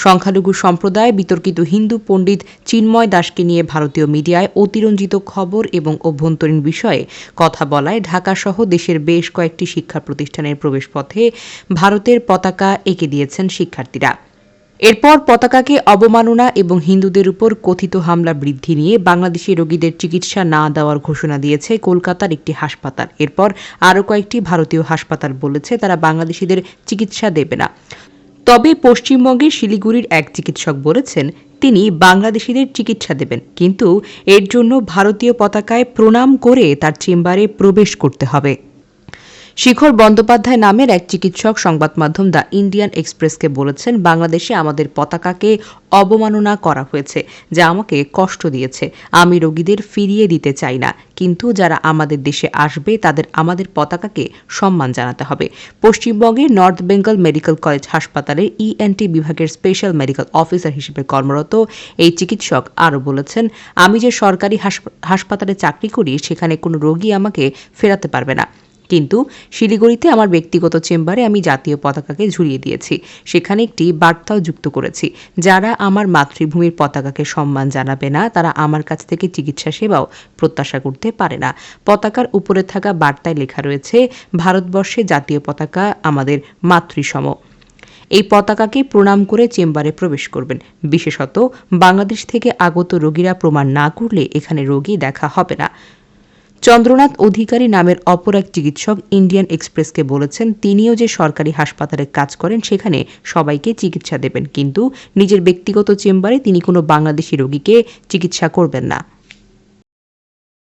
সংখ্যালঘু সম্প্রদায় বিতর্কিত হিন্দু পণ্ডিত চিন্ময় দাসকে নিয়ে ভারতীয় মিডিয়ায় অতিরঞ্জিত খবর এবং অভ্যন্তরীণ বিষয়ে কথা বলায় ঢাকাসহ দেশের বেশ কয়েকটি শিক্ষা প্রতিষ্ঠানের প্রবেশপথে ভারতের পতাকা এঁকে দিয়েছেন শিক্ষার্থীরা। এরপর পতাকাকে অবমাননা এবং হিন্দুদের উপর কথিত হামলা বৃদ্ধি নিয়ে বাংলাদেশি রোগীদের চিকিৎসা না দেওয়ার ঘোষণা দিয়েছে কলকাতার একটি হাসপাতাল। এরপর আরও কয়েকটি ভারতীয় হাসপাতাল বলেছে তারা বাংলাদেশিদের চিকিৎসা দেবে না। তবে পশ্চিমবঙ্গের শিলিগুড়ির এক চিকিৎসক বলেছেন তিনি বাংলাদেশিদের চিকিৎসা দেবেন, কিন্তু এর জন্য ভারতীয় পতাকায় প্রণাম করে তার চেম্বারে প্রবেশ করতে হবে। শিখর বন্দ্যোপাধ্যায় নামের এক চিকিৎসক সংবাদ মাধ্যম দ্য ইন্ডিয়ান এক্সপ্রেসকে বলেছেন, বাংলাদেশে আমাদের পতাকাকে অবমাননা করা হয়েছে, যা আমাকে কষ্ট দিয়েছে। আমি রোগীদের ফিরিয়ে দিতে চাই না, কিন্তু যারা আমাদের দেশে আসবে তাদের আমাদের পতাকাকে সম্মান জানাতে হবে। পশ্চিমবঙ্গের নর্থ বেঙ্গল মেডিকেল কলেজ হাসপাতালের ইএনটি বিভাগের স্পেশাল মেডিকেল অফিসার হিসেবে কর্মরত এই চিকিৎসক আরও বলেছেন, আমি যে সরকারি হাসপাতালে চাকরি করি সেখানে কোনো রোগী আমাকে ফেরাতে পারবে না, কিন্তু শিলিগুড়িতে আমার ব্যক্তিগত চেম্বারে আমি জাতীয় পতাকাকে ঝুলিয়ে দিয়েছি। সেখানে একটি বার্তাও যুক্ত করেছি, যারা আমার মাতৃভূমির পতাকাকে সম্মান জানাবে না তারা আমার কাছ থেকে চিকিৎসা সেবাও প্রত্যাশা করতে পারে না। পতাকার উপরে থাকা বার্তায় লেখা রয়েছে, ভারতবর্ষে জাতীয় পতাকা আমাদের মাতৃসম। এই পতাকাকে প্রণাম করে চেম্বারে প্রবেশ করবেন। বিশেষত বাংলাদেশ থেকে আগত রোগীরা প্রমাণ না করলে এখানে রোগী দেখা হবে না। চন্দ্রনাথ অধিকারী নামের অপর এক চিকিৎসক ইন্ডিয়ান এক্সপ্রেসকে বলেছেন, তিনিও যে সরকারি হাসপাতালে কাজ করেন সেখানে সবাইকে চিকিৎসা দেবেন, কিন্তু নিজের ব্যক্তিগত চেম্বারে তিনি কোনো বাংলাদেশি রোগীকে চিকিৎসা করবেন না।